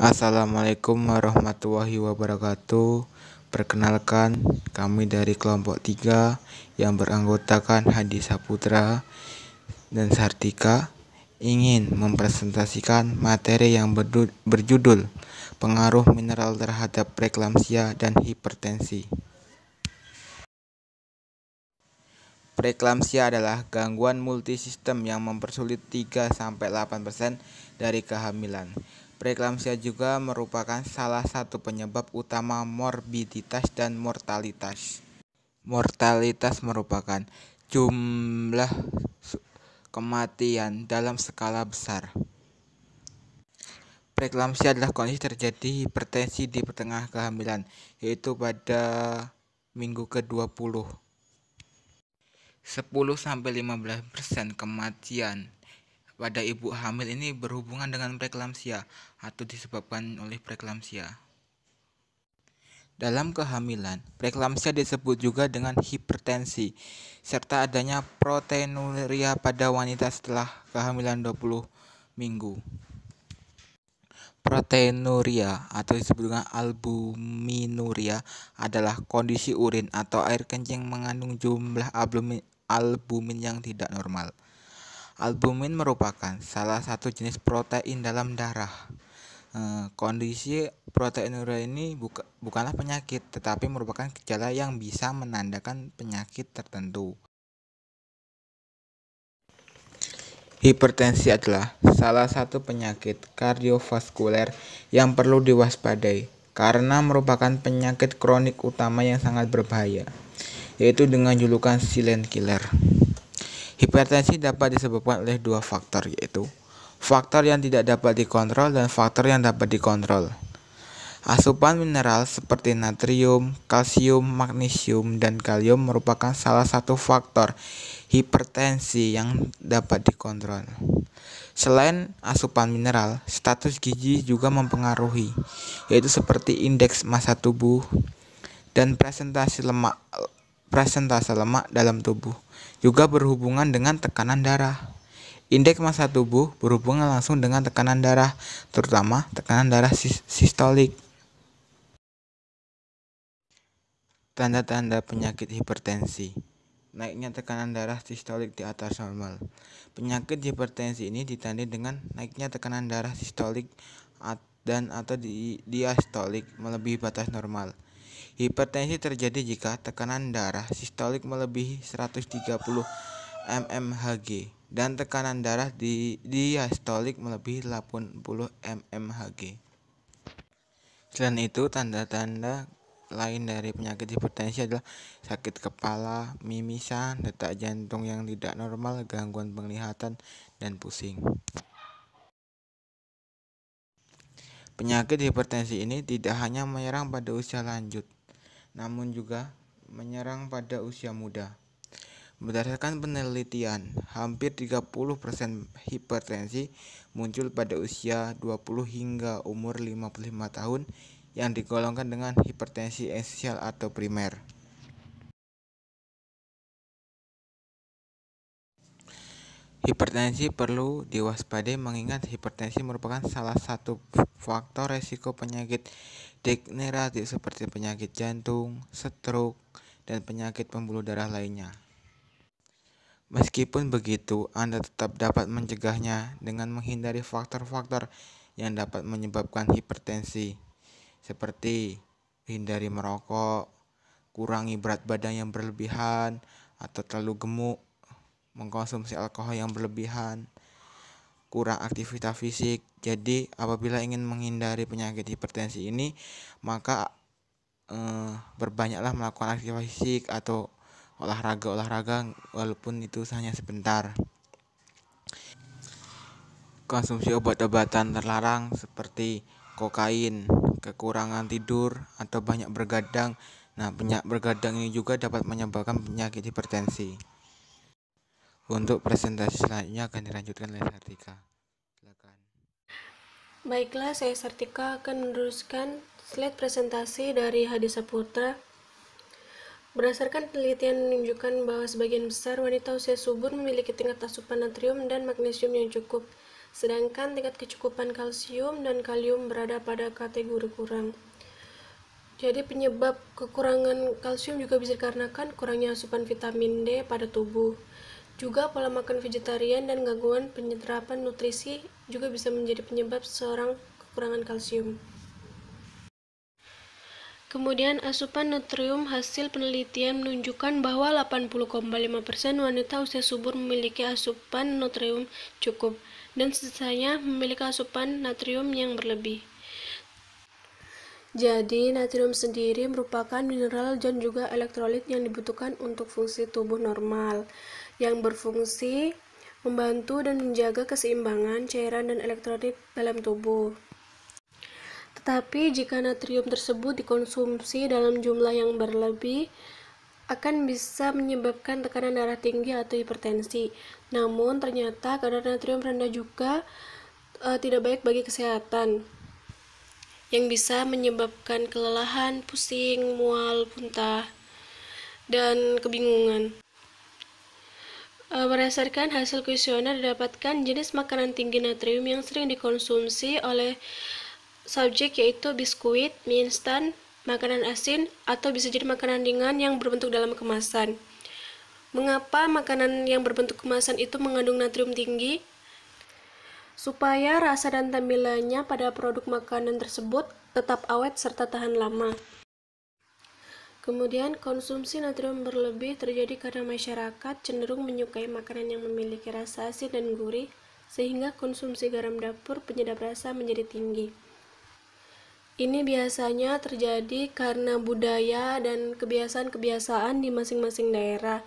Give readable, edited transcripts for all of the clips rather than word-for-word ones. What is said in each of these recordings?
Assalamualaikum warahmatullahi wabarakatuh. Perkenalkan, kami dari kelompok 3 yang beranggotakan Hadi Saputra dan Sartika ingin mempresentasikan materi yang berjudul Pengaruh Mineral terhadap Preeklamsia dan Hipertensi. Preeklamsia adalah gangguan multisistem yang mempersulit 3-8% dari kehamilan. Preeklamsia juga merupakan salah satu penyebab utama morbiditas dan mortalitas. Mortalitas merupakan jumlah kematian dalam skala besar. Preeklamsia adalah kondisi terjadi hipertensi di pertengahan kehamilan, yaitu pada minggu ke-20. 10-15% kematian pada ibu hamil ini berhubungan dengan preeklamsia atau disebabkan oleh preeklamsia. Dalam kehamilan, preeklamsia disebut juga dengan hipertensi, serta adanya proteinuria pada wanita setelah kehamilan 20 minggu. Proteinuria atau disebut dengan albuminuria adalah kondisi urin atau air kencing mengandung jumlah albumin yang tidak normal. Albumin merupakan salah satu jenis protein dalam darah. Kondisi proteinuria ini bukanlah penyakit, tetapi merupakan gejala yang bisa menandakan penyakit tertentu. Hipertensi adalah salah satu penyakit kardiovaskuler yang perlu diwaspadai karena merupakan penyakit kronik utama yang sangat berbahaya, yaitu dengan julukan silent killer. Hipertensi dapat disebabkan oleh dua faktor, yaitu faktor yang tidak dapat dikontrol dan faktor yang dapat dikontrol. Asupan mineral seperti natrium, kalsium, magnesium, dan kalium merupakan salah satu faktor hipertensi yang dapat dikontrol. Selain asupan mineral, status gizi juga mempengaruhi, yaitu seperti indeks massa tubuh dan presentase lemak dalam tubuh juga berhubungan dengan tekanan darah. Indeks massa tubuh berhubungan langsung dengan tekanan darah, terutama tekanan darah sistolik. Tanda-tanda penyakit hipertensi: naiknya tekanan darah sistolik di atas normal. Penyakit hipertensi ini ditandai dengan naiknya tekanan darah sistolik dan atau diastolik melebihi batas normal. Hipertensi terjadi jika tekanan darah sistolik melebihi 130 mmHg dan tekanan darah diastolik melebihi 80 mmHg. Selain itu, tanda-tanda lain dari penyakit hipertensi adalah sakit kepala, mimisan, detak jantung yang tidak normal, gangguan penglihatan, dan pusing. Penyakit hipertensi ini tidak hanya menyerang pada usia lanjut, namun juga menyerang pada usia muda. Berdasarkan penelitian, hampir 30% hipertensi muncul pada usia 20 hingga umur 55 tahun yang digolongkan dengan hipertensi esensial atau primer. Hipertensi perlu diwaspadai mengingat hipertensi merupakan salah satu faktor resiko penyakit degeneratif seperti penyakit jantung, stroke, dan penyakit pembuluh darah lainnya. Meskipun begitu, Anda tetap dapat mencegahnya dengan menghindari faktor-faktor yang dapat menyebabkan hipertensi, seperti hindari merokok, kurangi berat badan yang berlebihan atau terlalu gemuk, mengkonsumsi alkohol yang berlebihan, kurang aktivitas fisik. Jadi apabila ingin menghindari penyakit hipertensi ini, maka berbanyaklah melakukan aktivitas fisik atau olahraga walaupun itu hanya sebentar. Konsumsi obat-obatan terlarang seperti kokain, kekurangan tidur, atau banyak bergadang. Banyak bergadang ini juga dapat menyebabkan penyakit hipertensi. Untuk presentasi selanjutnya akan dilanjutkan oleh Sartika. Silakan. Baiklah, saya Sartika akan meneruskan slide presentasi dari Hadi Saputra. Berdasarkan penelitian menunjukkan bahwa sebagian besar wanita usia subur memiliki tingkat asupan natrium dan magnesium yang cukup. sedangkan tingkat kecukupan kalsium dan kalium berada pada kategori kurang. Jadi penyebab kekurangan kalsium juga bisa dikarenakan kurangnya asupan vitamin D pada tubuh. Juga pola makan vegetarian dan gangguan penyerapan nutrisi juga bisa menjadi penyebab seseorang kekurangan kalsium. Kemudian asupan natrium, hasil penelitian menunjukkan bahwa 80,5% wanita usia subur memiliki asupan natrium cukup dan sisanya memiliki asupan natrium yang berlebih. Jadi, natrium sendiri merupakan mineral dan juga elektrolit yang dibutuhkan untuk fungsi tubuh normal, yang berfungsi membantu dan menjaga keseimbangan cairan dan elektrolit dalam tubuh. Tetapi jika natrium tersebut dikonsumsi dalam jumlah yang berlebih, akan bisa menyebabkan tekanan darah tinggi atau hipertensi. Namun ternyata kadar natrium rendah juga tidak baik bagi kesehatan, yang bisa menyebabkan kelelahan, pusing, mual, muntah, dan kebingungan. Berdasarkan hasil kuesioner didapatkan jenis makanan tinggi natrium yang sering dikonsumsi oleh subjek yaitu biskuit, mie instan, makanan asin, atau bisa jadi makanan ringan yang berbentuk dalam kemasan. Mengapa makanan yang berbentuk kemasan itu mengandung natrium tinggi? Supaya rasa dan tampilannya pada produk makanan tersebut tetap awet serta tahan lama. Kemudian, konsumsi natrium berlebih terjadi karena masyarakat cenderung menyukai makanan yang memiliki rasa asin dan gurih, sehingga konsumsi garam dapur penyedap rasa menjadi tinggi. Ini biasanya terjadi karena budaya dan kebiasaan-kebiasaan di masing-masing daerah.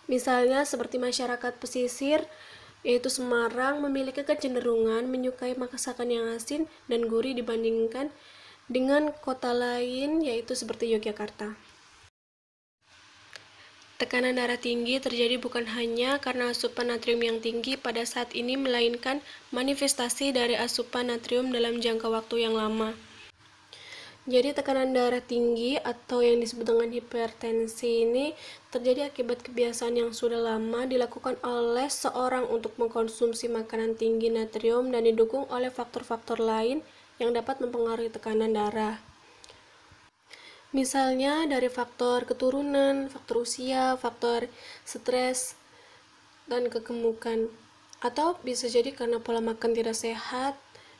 Misalnya seperti masyarakat pesisir, yaitu Semarang, memiliki kecenderungan menyukai masakan yang asin dan gurih dibandingkan dengan kota lain, yaitu seperti Yogyakarta. Tekanan darah tinggi terjadi bukan hanya karena asupan natrium yang tinggi pada saat ini, melainkan manifestasi dari asupan natrium dalam jangka waktu yang lama. Jadi tekanan darah tinggi atau yang disebut dengan hipertensi ini terjadi akibat kebiasaan yang sudah lama dilakukan oleh seorang untuk mengkonsumsi makanan tinggi natrium dan didukung oleh faktor-faktor lain yang dapat mempengaruhi tekanan darah. Misalnya dari faktor keturunan, faktor usia, faktor stres, dan kegemukan. Atau bisa jadi karena pola makan tidak sehat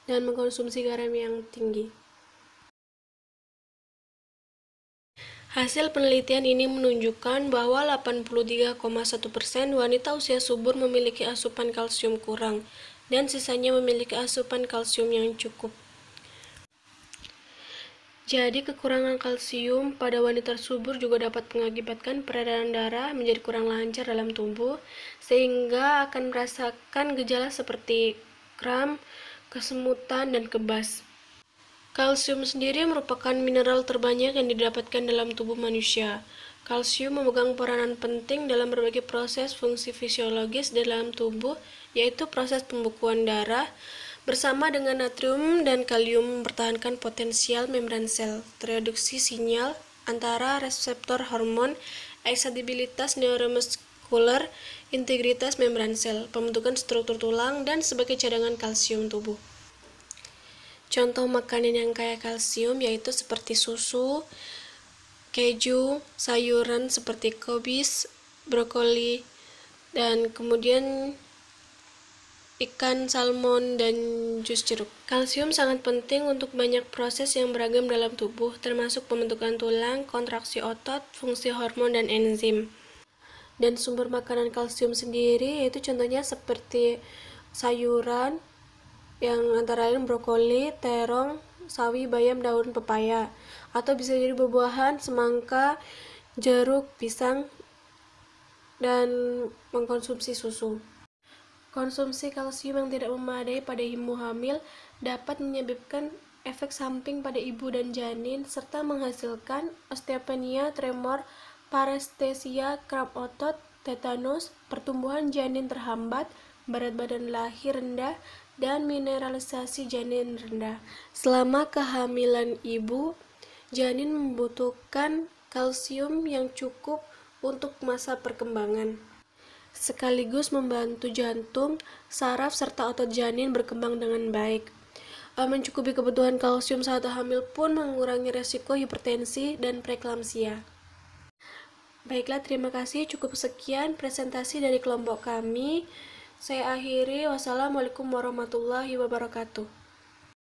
dan mengkonsumsi garam yang tinggi. Hasil penelitian ini menunjukkan bahwa 83,1% wanita usia subur memiliki asupan kalsium kurang, dan sisanya memiliki asupan kalsium yang cukup. Jadi kekurangan kalsium pada wanita subur juga dapat mengakibatkan peredaran darah menjadi kurang lancar dalam tubuh, sehingga akan merasakan gejala seperti kram, kesemutan, dan kebas. Kalsium sendiri merupakan mineral terbanyak yang didapatkan dalam tubuh manusia. Kalsium memegang peranan penting dalam berbagai proses fungsi fisiologis dalam tubuh, yaitu proses pembekuan darah, bersama dengan natrium dan kalium mempertahankan potensial membran sel, reduksi sinyal antara reseptor hormon, eksitabilitas neuromuskuler, integritas membran sel, pembentukan struktur tulang, dan sebagai cadangan kalsium tubuh. Contoh makanan yang kaya kalsium yaitu seperti susu, keju, sayuran seperti kubis, brokoli, dan kemudian ikan salmon dan jus jeruk. Kalsium sangat penting untuk banyak proses yang beragam dalam tubuh, termasuk pembentukan tulang, kontraksi otot, fungsi hormon, dan enzim. Dan sumber makanan kalsium sendiri yaitu contohnya seperti sayuran, yang antara lain brokoli, terong, sawi, bayam, daun pepaya, atau bisa jadi buah-buahan, semangka, jeruk, pisang, dan mengkonsumsi susu. Konsumsi kalsium yang tidak memadai pada ibu hamil dapat menyebabkan efek samping pada ibu dan janin, serta menghasilkan osteopenia, tremor, parestesia, kram otot, tetanus, pertumbuhan janin terhambat, berat badan lahir rendah, dan mineralisasi janin rendah. Selama kehamilan ibu, janin membutuhkan kalsium yang cukup untuk masa perkembangan. sekaligus membantu jantung, saraf, serta otot janin berkembang dengan baik. Mencukupi kebutuhan kalsium saat hamil pun mengurangi resiko hipertensi dan preeklamsia. Baiklah, terima kasih. Cukup sekian presentasi dari kelompok kami. Saya akhiri. Wassalamualaikum warahmatullahi wabarakatuh.